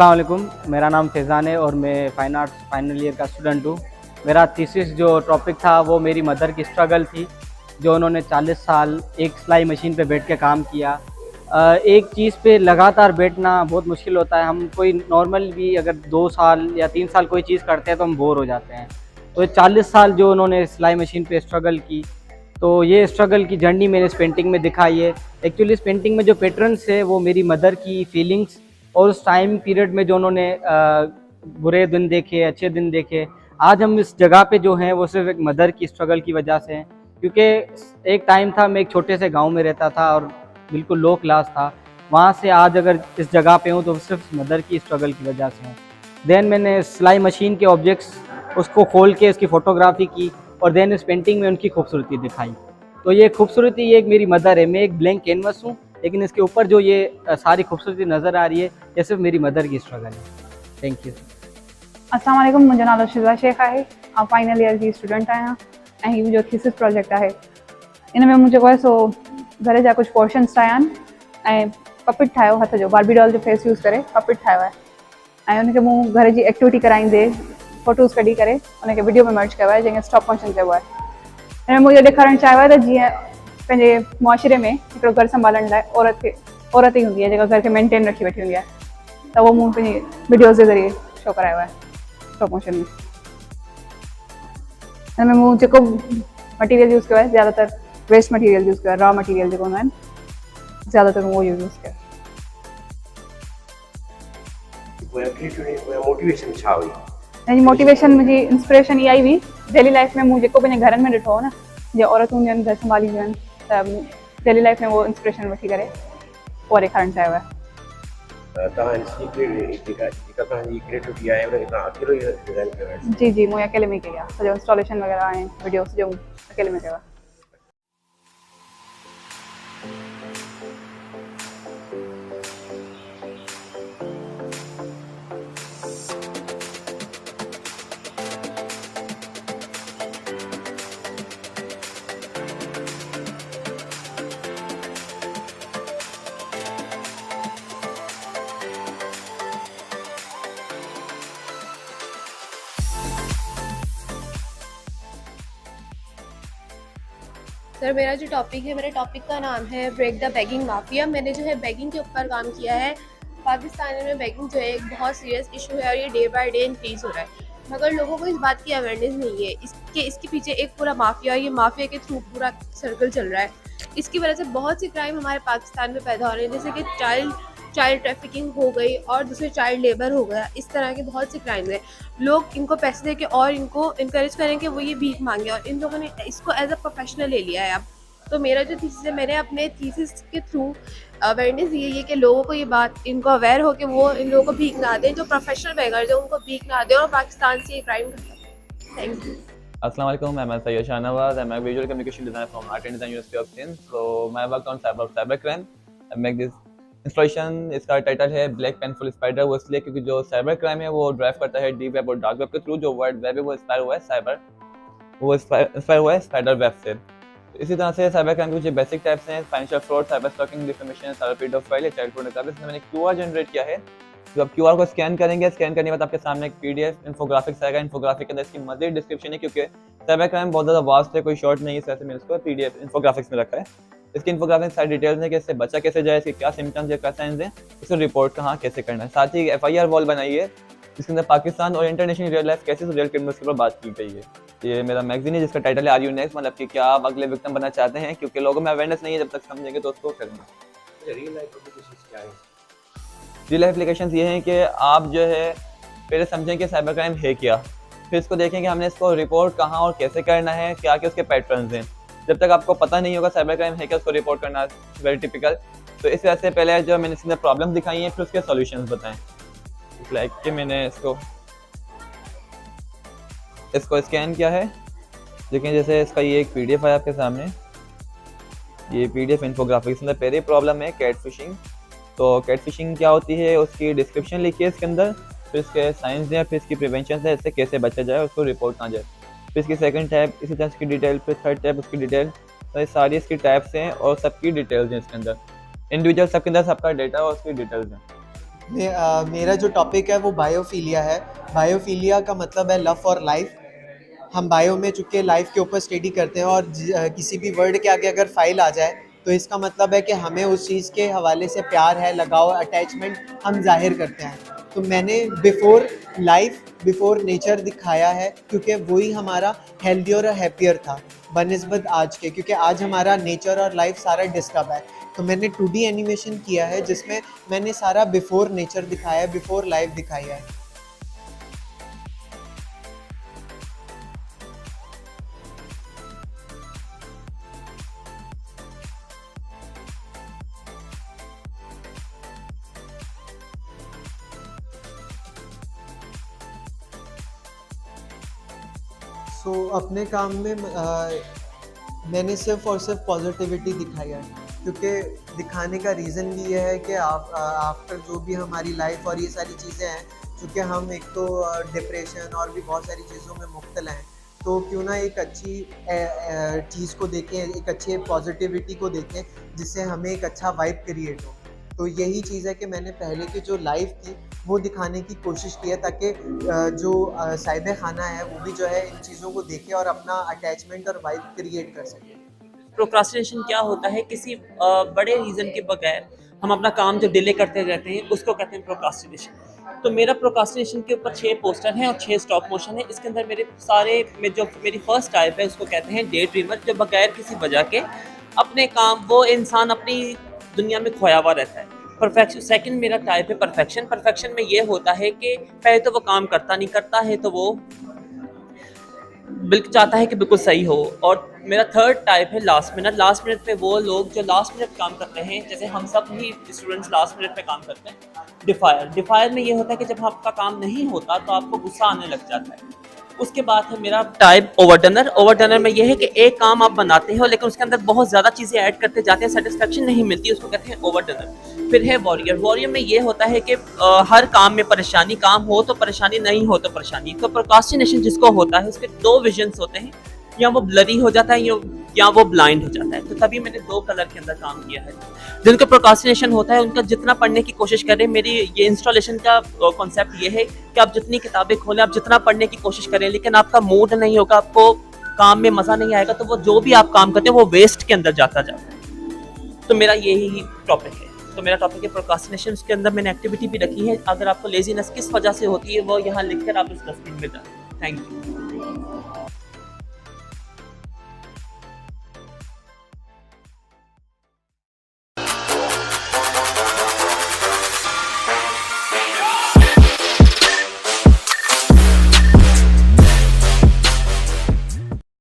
अस्सलाम वालेकुम, मेरा नाम फैज़ान है और मैं फ़ाइन आर्ट्स फाइनल ईयर का स्टूडेंट हूँ। मेरा थीसिस जो टॉपिक था वो मेरी मदर की स्ट्रगल थी, जो उन्होंने 40 साल एक सिलाई मशीन पे बैठ के काम किया। एक चीज़ पे लगातार बैठना बहुत मुश्किल होता है। हम कोई नॉर्मल भी अगर 2 साल या 3 साल कोई चीज़ करते हैं तो हम बोर हो जाते हैं। तो ये 40 साल जो उन्होंने सिलाई मशीन पे स्ट्रगल की, तो ये स्ट्रगल की जर्नी मैंने इस पेंटिंग में दिखाई है। एक्चुअली इस पेंटिंग में जो पैटर्न्स है वो मेरी मदर की फीलिंग्स और उस टाइम पीरियड में जो उन्होंने बुरे दिन देखे, अच्छे दिन देखे, आज हम इस जगह पे जो हैं वो सिर्फ एक मदर की स्ट्रगल की वजह से हैं। क्योंकि एक टाइम था, मैं एक छोटे से गांव में रहता था और बिल्कुल लो क्लास था। वहाँ से आज अगर इस जगह पे हूँ तो सिर्फ मदर की स्ट्रगल की वजह से हूँ। देन मैंने सिलाई मशीन के ऑब्जेक्ट्स उसको खोल के उसकी फ़ोटोग्राफी की और देन इस पेंटिंग में उनकी खूबसूरती दिखाई। तो ये खूबसूरती, ये एक मेरी मदर है, मैं एक ब्लैंक कैनवस हूँ, लेकिन इसके ऊपर जो ये सारी खूबसूरती नज़र आ रही है, ये सिर्फ मेरी मदर की स्ट्रगल है। Thank you. अस्सलाम वालेकुम, मुंहिंजो नालो शिज़ा शेख आहे। आउं फाइनल ईयर जी स्टूडेंट आहियां ऐं हीउ मुंहिंजो थीसिस प्रोजेक्ट आहे। इन में मूं जेको आहे सो घर जा कुझु पोर्शन्स ठाहिया आहिनि ऐं पपिट ठाहियो, हथ जो बार्बी डॉल जो फेस यूज़ करे पपिट ठाहियो आहे ऐं उनखे मूं घर जी एक्टिविटी कराईंदे फ़ोटोज़ कढी करे उनखे वीडियो में मर्ज कयो आहे, जंहिंखे स्टॉप मोशन चइबो आहे। हिन में मूं इहो ॾेखारणु चाहियो आहे त जीअं पंहिंजे मुआशिरे में हिकिड़ो घर संभालण लाइ औरत ई हूंदी आहे जेका घर खे मेंटेन रखी वेठी हूंदी आहे, त उहो मूं पंहिंजी वीडियोज़ जे ज़रिए शो करायो आहे स्टॉप मोशन में। हिन में मूं जेको मटीरियल यूज़ कयो आहे, ज़्यादातर वेस्ट मटीरियल यूज़ कयो आहे, रॉ मटीरियल जेको हूंदा आहिनि, ज़्यादातर मूं उहो यूज़ कयो आहे। मोटिवेशन छा हुई? हिनजी मोटिवेशन, मुंहिंजी इंस्पिरेशन इहा ई हुई, डेली लाइफ में मूं जेको पंहिंजे घरनि में ॾिठो हो न, जीअं औरतूं हूंदियूं आहिनि घर संभालींदियूं आहिनि, त डेली लाइफ में उहो इंस्पिरेशन वठी करे उहो ॾेखारणु चाहियो आहे। क्रिएटिविटी आहे उनखे तव्हां अकेलो ई डिज़ाइन कयो आहे? जी जी, मूं अकेले में ई कई आहे, सॼो इंस्टॉलेशन वग़ैरह ऐं वीडियो सॼो अकेले में कयो आहे। सर, मेरा जो टॉपिक है, मेरे टॉपिक का नाम है ब्रेक द बेगिंग माफिया। मैंने जो है बेगिंग के ऊपर काम किया है। पाकिस्तान में बेगिंग जो है एक बहुत सीरियस इशू है और ये डे बाय डे इंक्रीज़ हो रहा है, मगर लोगों को इस बात की अवेयरनेस नहीं है। इसके पीछे एक पूरा माफिया, ये माफिया के थ्रू पूरा सर्कल चल रहा है। इसकी वजह से बहुत सी क्राइम हमारे पाकिस्तान में पैदा हो रहे हैं, जैसे कि चाइल्ड ट्रैफिकिंग हो गई और दूसरे चाइल्ड लेबर हो गया। इस तरह के बहुत से क्राइम्स हैं। लोग इनको पैसे दे के और इनको इनकरेज करें कि वो ये भीख मांगे, और इन लोगों ने इसको एज अ प्रोफेशनल ले लिया है अब। तो मेरा जो थीसिस है, मैंने अपने थीसिस के थ्रू अवेयरनेस ये है कि लोगों को ये बात, इनको अवेयर हो कि वो इन लोगों को भीख ना दें, जो प्रोफेशनल बेगर्स हैं उनको भीख ना दें और पाकिस्तान से ये क्राइम खत्म। Thank you. Assalamu alaikum, I'm Sayyid Shahnawaz. I'm a visual communication designer from Art and Design University of Sindh. So my work on cybercrime. I make this installation. इसका टाइटल है ब्लैक पेनफुल स्पाइडर। वो इसलिए क्योंकि जो cyber crime है वो drive करता है डीप वेब और डार्क वेब के थ्रू। जो वर्ल्ड वेब है वो इंस्पायर हुआ है स्पाइडर वेब से। इसी तरह से साइबर क्राइम के कुछ बेसिक टाइप्स हैं: financial fraud, cyber stalking, defamation, cyber paedophile या चाइल्ड पोर्नोग्राफी। इसमें मैंने क्यूआर जनरेट किया है। तो आप क्यूआर को स्कैन करेंगे, स्कैन करने के बाद आपके सामने एक पीडीएफ इन्फोग्राफिक्स आएगा। इन्फोग्राफिक के अंदर इसकी मज़ीद डिस्क्रिप्शन है, क्योंकि साइबर क्राइम बहुत ज़्यादा वास्ट है, कोई शॉर्ट नहीं है, इस वजह से मैंने इसको पीडीएफ इन्फोग्राफिक्स में रखा है। इसकी इन्फोग्राफिक्स सारी डिटेल्स हैं कि इससे बचा कैसे जाए, इसके क्या सिम्टम्स या क्या साइंस हैं, इसको रिपोर्ट कहाँ कैसे करना है। साथ ही एफआईआर वॉल बनाई है जिसके अंदर पाकिस्तान और international real life cases, real criminals के ऊपर बात की गई है। ये मेरा मैगजीन है जिसका टाइटल है आर यू नेक्स्ट, मतलब कि क्या आप अगले विक्टिम बनना चाहते हैं, क्योंकि लोगों में अवेयरनेस नहीं है, जब तक समझेंगे तो उसको करेंगे। रियल लाइफ एप्लीकेशंस क्या हैं? रियल लाइफ एप्लीकेशंस ये हैं कि आप जो है पहले समझें कि साइबर क्राइम है क्या, फिर इसको देखें कि हमने इसको रिपोर्ट कहाँ और कैसे करना है, क्या क्या उसके पैटर्न्स हैं। जब तक आपको पता नहीं होगा साइबर क्राइम है क्या, उसको रिपोर्ट करना वेरी टिपिकल। तो इस वजह से पहले जो मैंने इसके प्रॉब्लम दिखाई हैं, फिर उसके सॉल्यूशंस बताएं। लाइक कि मैंने इसको स्कैन किया है, लेकिन जैसे इसका ये एक पीडीएफ है आपके सामने, ये पीडीएफ इन्फोग्राफिक्स में पहली प्रॉब्लम है कैट फिशिंग। तो कैट फिशिंग क्या होती है, उसकी डिस्क्रिप्शन लिखी है इसके अंदर, फिर इसके साइंस है, फिर इसकी प्रिवेंशन है, इससे कैसे बचा जाए, उसको रिपोर्ट कहाँ जाए, फिर इसकी सेकंड टैब, इसी तरह इसकी डिटेल, फिर थर्ड टैब उसकी डिटेल। तो ये सारी इसकी टैब्स हैं और सबकी डिटेल्स हैं इसके अंदर, इंडिविजुअल सबके अंदर सबका डेटा और उसकी डिटेल्स हैं। मेरा जो टॉपिक है वो बायोफीलिया है। बायोफीलिया का मतलब है लव फॉर लाइफ। हम बायो में चूँकि लाइफ के ऊपर स्टडी करते हैं और किसी भी वर्ड के आगे अगर फाइल आ जाए तो इसका मतलब है कि हमें उस चीज़ के हवाले से प्यार है, लगाव, अटैचमेंट हम जाहिर करते हैं। तो मैंने बिफोर लाइफ बिफोर नेचर दिखाया है क्योंकि वही हमारा हेल्दी और हैप्पियर था बनिस्बत आज के, क्योंकि आज हमारा नेचर और लाइफ सारा डिस्टर्ब है। तो मैंने 2D एनिमेशन किया है जिसमें मैंने सारा बिफोर नेचर दिखाया है, बिफोर लाइफ दिखाई है। अपने काम में मैंने सिर्फ और सिर्फ पॉजिटिविटी दिखाई है, क्योंकि दिखाने का रीज़न भी ये है कि आफ्टर जो भी हमारी लाइफ और ये सारी चीज़ें हैं, चूँकि हम एक तो डिप्रेशन और भी बहुत सारी चीज़ों में मुब्तला हैं, तो क्यों ना एक अच्छी चीज़ को देखें, एक अच्छी पॉजिटिविटी को देखें जिससे हमें एक अच्छा वाइब क्रिएट हो। तो यही चीज़ है कि मैंने पहले की जो लाइफ थी वो दिखाने की कोशिश की है, ताकि जो साहिब खाना है वो भी जो है इन चीज़ों को देखे और अपना अटैचमेंट और वाइब क्रिएट कर सके। प्रोक्रास्टिनेशन क्या होता है? किसी बड़े रीज़न के बगैर हम अपना काम जो डिले करते रहते हैं उसको कहते हैं प्रोक्रास्टिनेशन। तो मेरा प्रोक्रास्टिनेशन के ऊपर 6 पोस्टर हैं और 6 स्टॉप मोशन है। इसके अंदर जो मेरी फर्स्ट टाइप है उसको कहते हैं डे ड्रीमर, जो बगैर किसी वजह के अपने काम, वो इंसान अपनी दुनिया में खोया हुआ रहता है। परफेक्शन सेकंड मेरा टाइप है परफेक्शन। परफेक्शन में ये होता है कि पहले तो वो काम करता है तो वो बिल्कुल चाहता है कि बिल्कुल सही हो। और मेरा थर्ड टाइप है लास्ट मिनट। लास्ट मिनट पे वो लोग जो लास्ट मिनट काम करते हैं, जैसे हम सब ही स्टूडेंट्स लास्ट मिनट पे काम करते हैं। डिफायर में ये होता है कि जब आपका काम नहीं होता तो आपको गुस्सा आने लग जाता है। उसके बाद है मेरा टाइप ओवरटर्नर में ये है कि एक काम आप बनाते हो लेकिन उसके अंदर बहुत ज़्यादा चीज़ें ऐड करते जाते हैं, सेटिस्फेक्शन नहीं मिलती, उसको कहते हैं ओवरटर्नर। फिर है वॉरियर में ये होता है कि हर काम में परेशानी, काम हो तो परेशानी, नहीं हो तो परेशानी। तो प्रोक्रास्टिनेशन जिसको होता है उसके 2 विजन्स होते हैं, या वो ब्लरी हो जाता है या वो ब्लाइंड हो जाता है। तो तभी मैंने 2 कलर के अंदर काम किया है। जिनका प्रोक्रास्टिनेशन होता है उनका जितना पढ़ने की कोशिश करें, मेरी ये इंस्टॉलेशन का कॉन्सेप्ट ये है कि आप जितनी किताबें खोलें, आप जितना पढ़ने की कोशिश करें, लेकिन आपका मूड नहीं होगा, आपको काम में मज़ा नहीं आएगा, तो वो जो भी आप काम करते हैं वो वेस्ट के अंदर जाता है। तो मेरा यही टॉपिक है। तो मेरा टॉपिक है प्रोक्रास्टिनेशन। उसके अंदर मैंने एक्टिविटी भी रखी है। अगर आपको लेजीनेस किस वजह से होती है वो यहाँ लिख कर आप उस डस्टबिन में डालें। Thank you.